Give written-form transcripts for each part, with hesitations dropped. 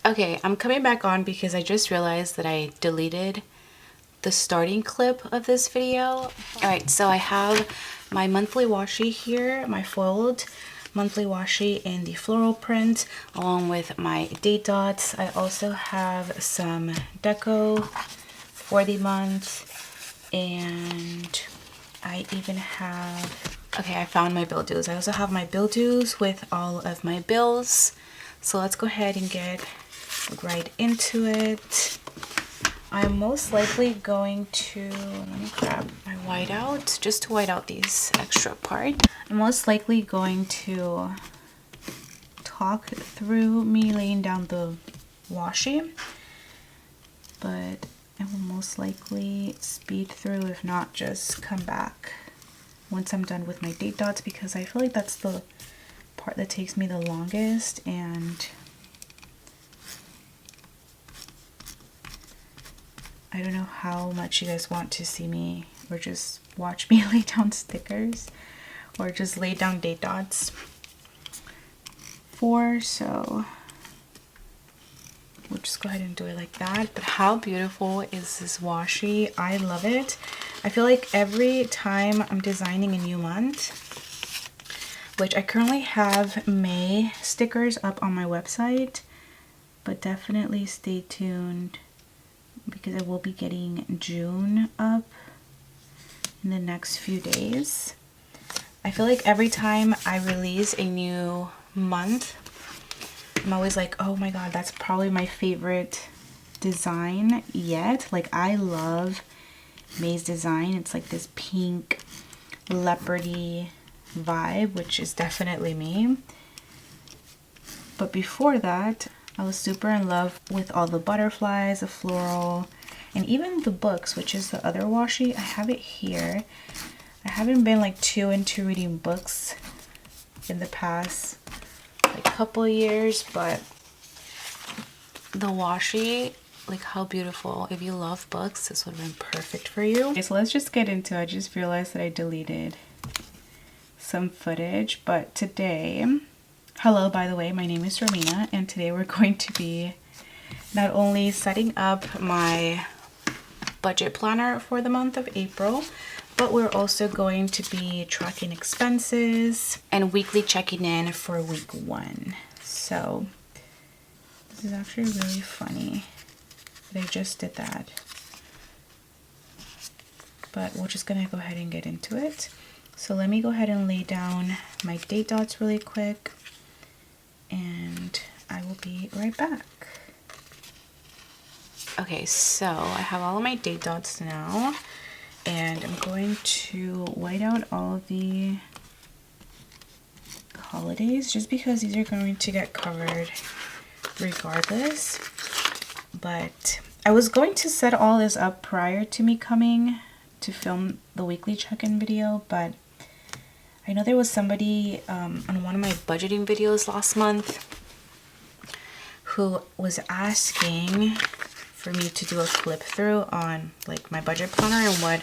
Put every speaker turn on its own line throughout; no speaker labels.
Okay, I'm coming back on because I just realized that I deleted the starting clip of this video. Alright, so I have my monthly washi here, my foiled monthly washi in the floral print, along with my date dots. I also have some deco for the month, and I even have, okay, I found my bill dues. I also have my bill dues with all of my bills. So let's go ahead and get right into it. I'm most likely going to, let me grab my whiteout just to white out these extra parts. I'm most likely going to talk through me laying down the washi, but I will most likely speed through, if not just come back once I'm done with my date dots, because I feel like that's the part that takes me the longest, and I don't know how much you guys want to see me or just watch me lay down stickers or just lay down date dots for, so we'll just go ahead and do it like that. But how beautiful is this washi? I love it. I feel like every time I'm designing a new month, which I currently have May stickers up on my website, but definitely stay tuned because I will be getting June up in the next few days. I feel like every time I release a new month, I'm always like, oh my god, that's probably my favorite design yet. Like, I love May's design. It's like this pink leopardy vibe, which is definitely me. But before that, I was super in love with all the butterflies, the floral, and even the books, which is the other washi. I have it here. I haven't been like too into reading books in the past like couple years, but the washi, like, how beautiful. If you love books, this would have been perfect for you. Okay, so let's just get into it. I just realized that I deleted some footage, but today, hello, by the way, my name is Romina, and today we're going to be not only setting up my budget planner for the month of April, but we're also going to be tracking expenses and weekly checking in for week 1. So this is actually really funny that I just did that, but we're just gonna go ahead and get into it. So let me go ahead and lay down my date dots really quick, and I will be right back. Okay, so I have all of my date dots now, and I'm going to white out all of the holidays just because these are going to get covered regardless. But I was going to set all this up prior to me coming to film the weekly check-in video, but I know there was somebody on one of my budgeting videos last month who was asking for me to do a flip through on like my budget planner and what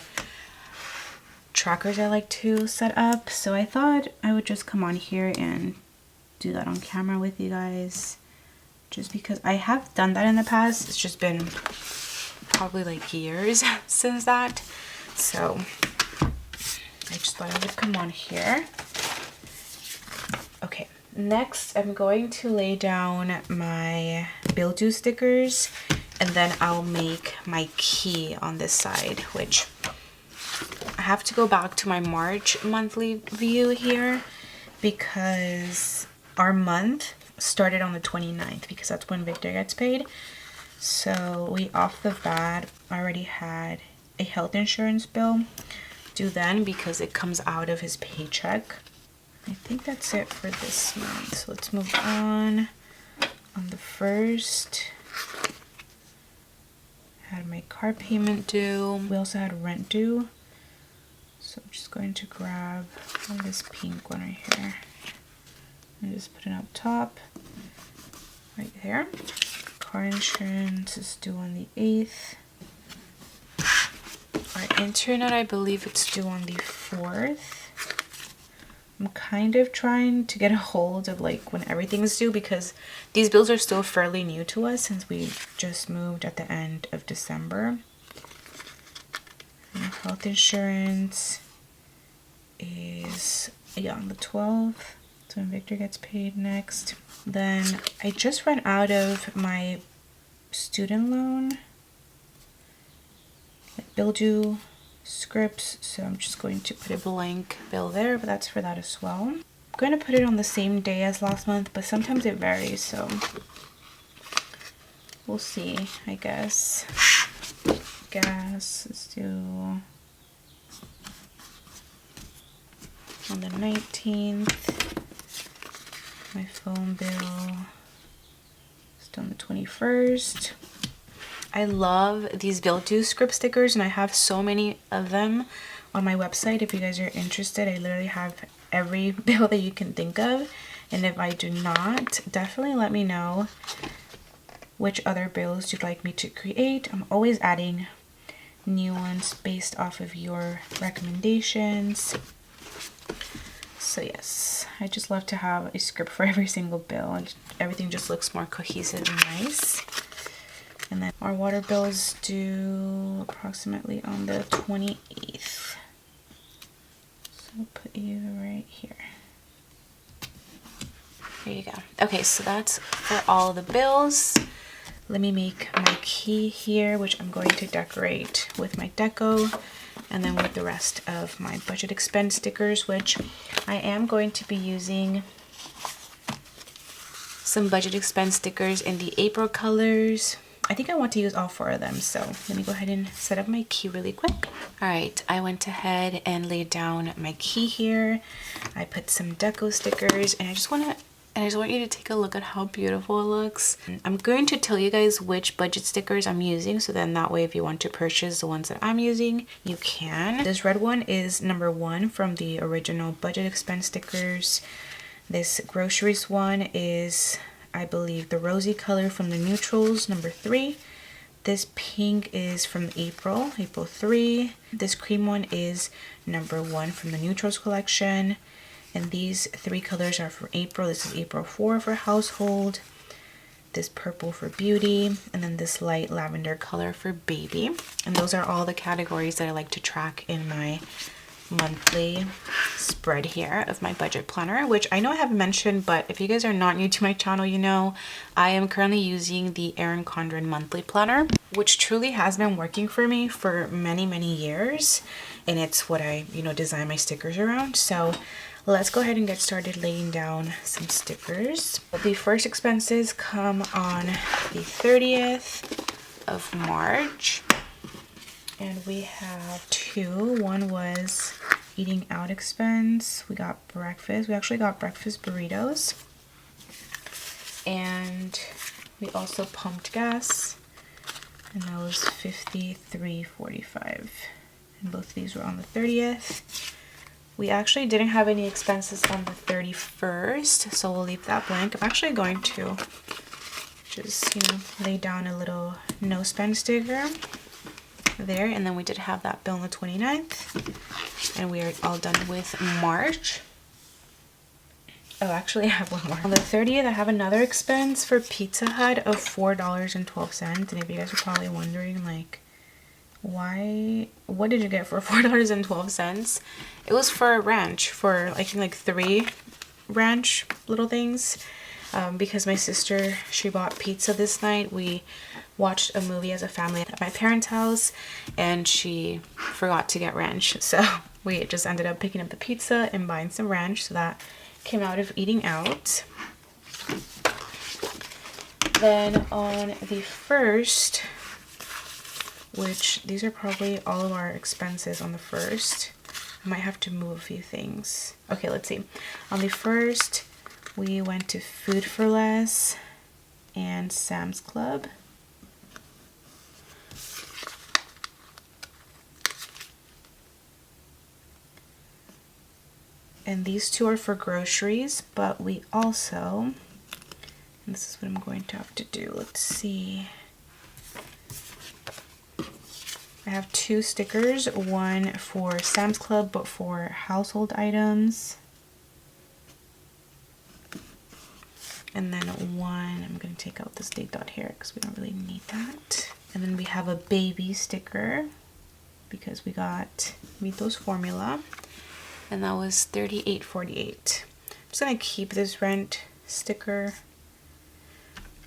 trackers I like to set up. So I thought I would just come on here and do that on camera with you guys, just because I have done that in the past. It's just been probably like years since that. So I just thought I would come on here. Okay, next I'm going to lay down my bill due stickers, and then I'll make my key on this side, which I have to go back to my March monthly view here because our month started on the 29th because that's when Victor gets paid. So we off the bat already had a health insurance bill due then because it comes out of his paycheck. I think that's it for this month. So let's move on. On the 1st, had my car payment due. We also had rent due. So I'm just going to grab this pink one right here and just put it up top right there. Car insurance is due on the 8th. Our internet, I believe it's due on the 4th. I'm kind of trying to get a hold of like when everything's due, because these bills are still fairly new to us since we just moved at the end of December. And health insurance is, yeah, on the 12th. So when Victor gets paid next. Then I just ran out of my student loan, like bill due scripts, so I'm just going to put a blank bill there, but that's for that as well. I'm going to put it on the same day as last month, but sometimes it varies, so we'll see, I guess. Gas, let's do on the 19th. My phone bill is on the 21st. I love these bill due script stickers, and I have so many of them on my website. If you guys are interested, I literally have every bill that you can think of. And if I do not, definitely let me know which other bills you'd like me to create. I'm always adding new ones based off of your recommendations. So yes, I just love to have a script for every single bill, and everything just looks more cohesive and nice. And then our water bill is due approximately on the 28th. So I'll put you right here. There you go. Okay, so that's for all the bills. Let me make my key here, which I'm going to decorate with my deco, and then with the rest of my budget expense stickers, which I am going to be using some budget expense stickers in the April colors. I think I want to use all 4 of them, so let me go ahead and set up my key really quick. All right, I went ahead and laid down my key here. I put some deco stickers, and I just want you to take a look at how beautiful it looks. I'm going to tell you guys which budget stickers I'm using, so then that way if you want to purchase the ones that I'm using, you can. This red one is number 1 from the original budget expense stickers. This groceries one is, I believe, the rosy color from the neutrals, number 3. This pink is from April 3. This cream one is number 1 from the neutrals collection. And these 3 colors are for April. This is April 4 for household, this purple for beauty, and then this light lavender color for baby. And those are all the categories that I like to track in my monthly spread here of my budget planner, which I know I haven't mentioned, but if you guys are not new to my channel, you know I am currently using the Erin Condren monthly planner, which truly has been working for me for many years, and it's what I design my stickers around. So let's go ahead and get started laying down some stickers. The first expenses come on the 30th of March. And we have 2. One was eating out expense. We got breakfast. We actually got breakfast burritos. And we also pumped gas. And that was $53.45. And both of these were on the 30th. We actually didn't have any expenses on the 31st, so we'll leave that blank. I'm actually going to just, lay down a little no spend sticker there. And then we did have that bill on the 29th, and we are all done with March. Oh, actually I have one more. On the 30th, I have another expense for Pizza Hut of $4.12. And if you guys are probably wondering, like, what did you get for $4.12? It was for a ranch, for I think like 3 ranch little things. Because my sister, she bought pizza this night. We watched a movie as a family at my parents' house, and she forgot to get ranch, so we just ended up picking up the pizza and buying some ranch. So that came out of eating out. Then on the 1st, which these are probably all of our expenses on the 1st. I might have to move a few things. Okay, let's see. On the 1st, we went to Food for Less and Sam's Club. And these 2 are for groceries, but we also, and this is what I'm going to have to do. Let's see. I have 2 stickers, one for Sam's Club, but for household items. And then one, I'm gonna take out this date dot here because we don't really need that. And then we have a baby sticker because we got Vito's formula, and that was $38.48. I'm just gonna keep this rent sticker.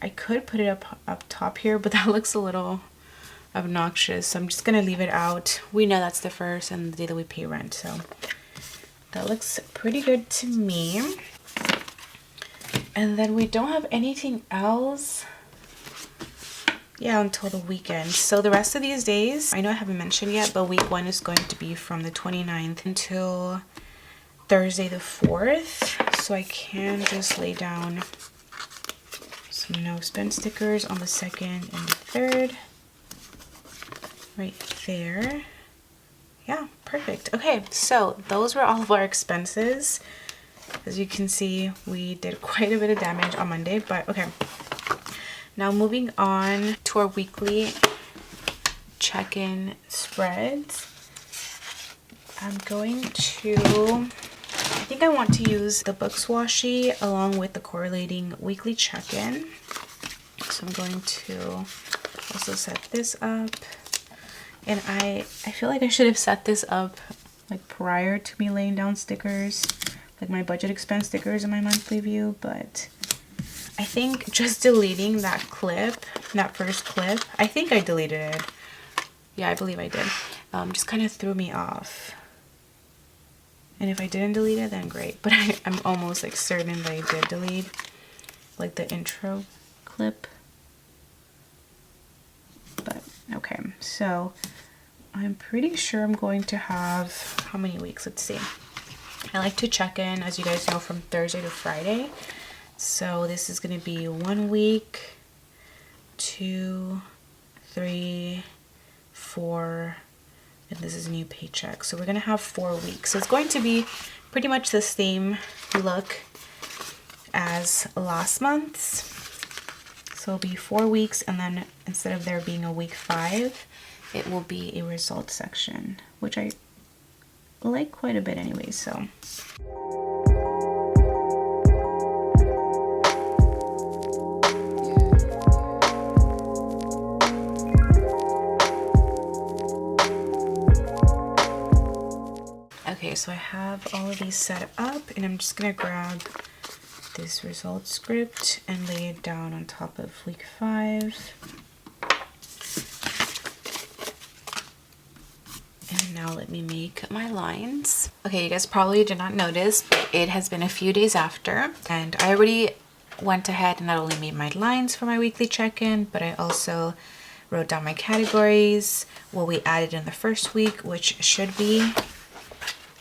I could put it up top here, but that looks a little obnoxious, so I'm just gonna leave it out. We know that's the first and the day that we pay rent, so that looks pretty good to me. And then we don't have anything else, yeah, until the weekend. So the rest of these days, I know I haven't mentioned yet, but week 1 is going to be from the 29th until Thursday the 4th. So I can just lay down some no spend stickers on the 2nd and the 3rd. Right there. Yeah, perfect. Okay, so those were all of our expenses. As you can see, we did quite a bit of damage on Monday, but okay. Now moving on to our weekly check-in spreads. I'm going to, I think I want to use the books washi along with the correlating weekly check-in. So I'm going to also set this up. And I feel like I should have set this up like prior to me laying down stickers, like my budget expense stickers in my monthly view, but I think just deleting that clip, that first clip, I think I deleted it. Yeah, I believe I did. Just kind of threw me off. And if I didn't delete it, then great. But I'm almost like certain that I did delete like the intro clip. But okay, so I'm pretty sure I'm going to have, how many weeks? Let's see. I like to check in, as you guys know, from Thursday to Friday. So this is going to be 1 week, 2, 3, 4, and this is a new paycheck. So we're going to have 4 weeks. So it's going to be pretty much the same look as last month's. So it'll be 4 weeks, and then instead of there being a week 5, it will be a results section, which I like quite a bit anyway, so. Okay, so I have all of these set up, and I'm just gonna grab this results script and lay it down on top of week 5. And now let me make my lines. Okay, you guys probably did not notice, but it has been a few days after, and I already went ahead and not only made my lines for my weekly check-in, but I also wrote down my categories, what we added in the first week, which should be,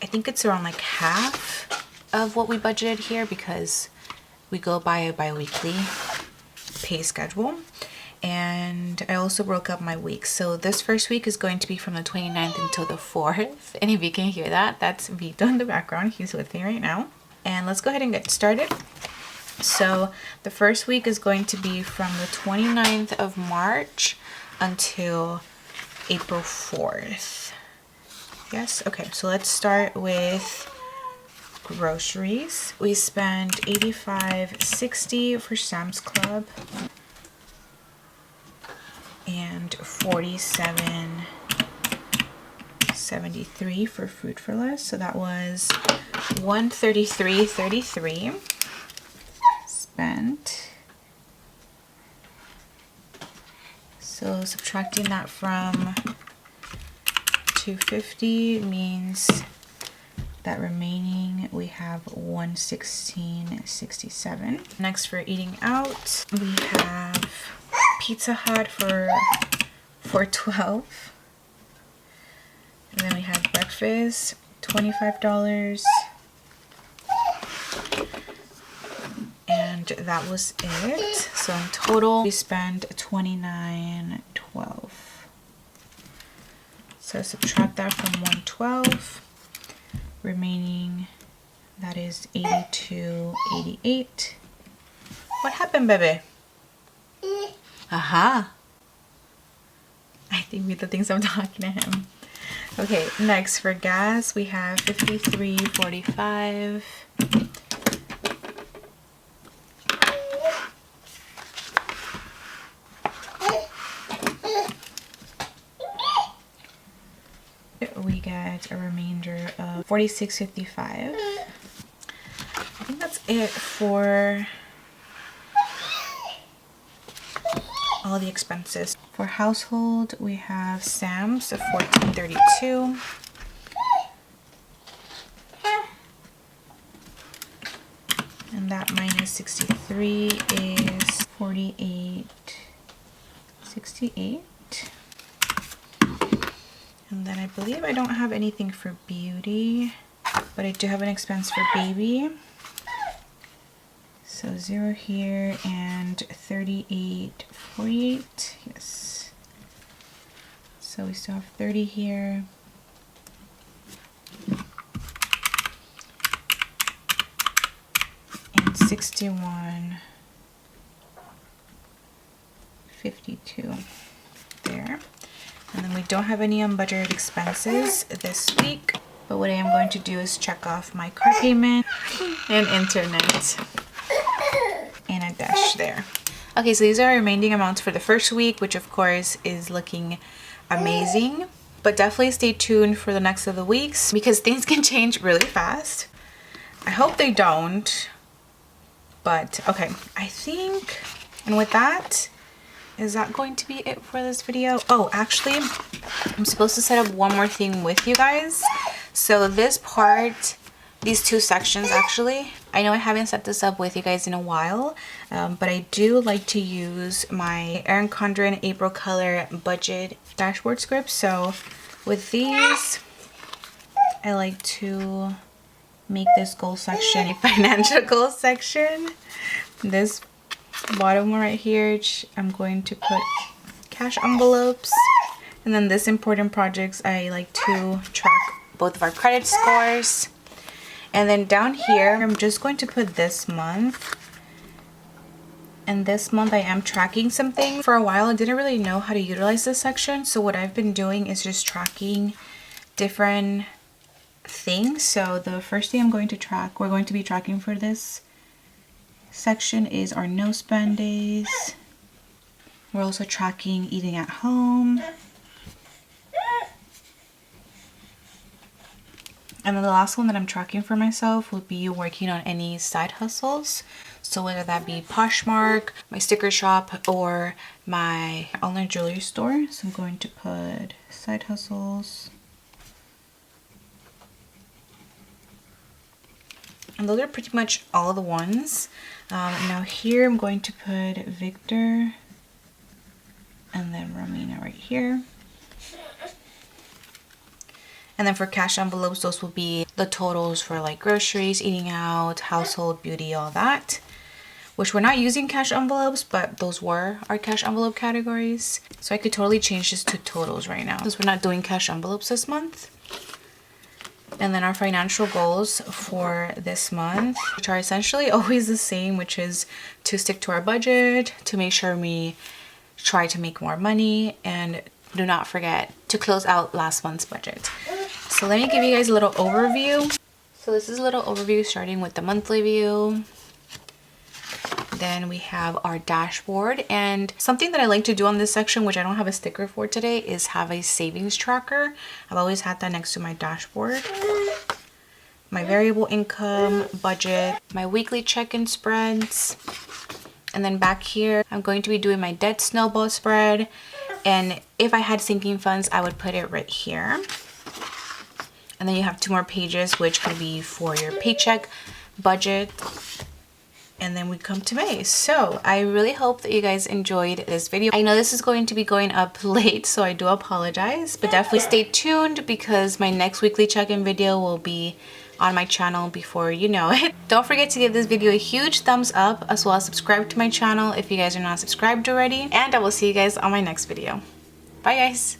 I think it's around like half of what we budgeted here, because we go by a bi-weekly pay schedule. And I also broke up my weeks. So this first week is going to be from the 29th until the 4th. And if you can hear that, that's Vito in the background. He's with me right now. And let's go ahead and get started. So the first week is going to be from the 29th of March until April 4th. Yes? Okay, so let's start with groceries. We spent $85.60 for Sam's Club and $47.73 for Food for Less. So that was $133.33 spent. So subtracting that from $250 means that remaining we have $116.67. Next, for eating out, we have Pizza Hut for $4.12. And then we have breakfast, $25. And that was it. So in total, we spent $29.12. So subtract that from $112. Remaining, that is $82.88. What happened, baby? Aha. I think Vito thinks I'm talking to him. Okay, next for gas, we have $53.45. we get a remainder of $46.55. I think that's it for all the expenses. For household, we have Sam's of $14.32. And that minus 63 is $48.68. And then I believe I don't have anything for beauty, but I do have an expense for baby. So 0 here and $38.48. Yes. So we still have 30 here. And 61.52 there. And then we don't have any unbudgeted expenses this week. But what I am going to do is check off my car payment and internet. And a dash there. Okay, so these are our remaining amounts for the first week, which of course is looking amazing. But definitely stay tuned for the next of the weeks because things can change really fast. I hope they don't. But okay, I think, and with that, is that going to be it for this video? Oh, actually, I'm supposed to set up one more thing with you guys. So this part, these two sections actually, I know I haven't set this up with you guys in a while, but I do like to use my Erin Condren April Color budget dashboard scripts. So with these, I like to make this goal section a financial goal section. This bottom one right here, I'm going to put cash envelopes. And then this important projects, I like to track both of our credit scores. And then down here, I'm just going to put this month. And this month I am tracking something. For a while, I didn't really know how to utilize this section. So what I've been doing is just tracking different things. So the first thing I'm going to track, we're going to be tracking for this section is our no spend days. We're also tracking eating at home. And then the last one that I'm tracking for myself will be working on any side hustles. So whether that be Poshmark, my sticker shop, or my online jewelry store. So I'm going to put side hustles. And those are pretty much all the ones. Now here I'm going to put Victor and then Romina right here. And then for cash envelopes, those will be the totals for like groceries, eating out, household, beauty, all that. Which we're not using cash envelopes, but those were our cash envelope categories. So I could totally change this to totals right now since we're not doing cash envelopes this month. And then our financial goals for this month, which are essentially always the same, which is to stick to our budget, to make sure we try to make more money, and do not forget to close out last month's budget. So let me give you guys a little overview. So this is a little overview starting with the monthly view. Then we have our dashboard, and something that I like to do on this section, which I don't have a sticker for today, is have a savings tracker. I've always had that next to my dashboard. My variable income, budget, my weekly check-in spreads. And then back here, I'm going to be doing my debt snowball spread. And if I had sinking funds, I would put it right here. And then you have two more pages, which could be for your paycheck, budget, and then we come to May. So I really hope that you guys enjoyed this video. I know this is going to be going up late, so I do apologize, but definitely stay tuned because my next weekly check-in video will be on my channel before you know it. Don't forget to give this video a huge thumbs up, as well as subscribe to my channel if you guys are not subscribed already, and I will see you guys on my next video. Bye guys.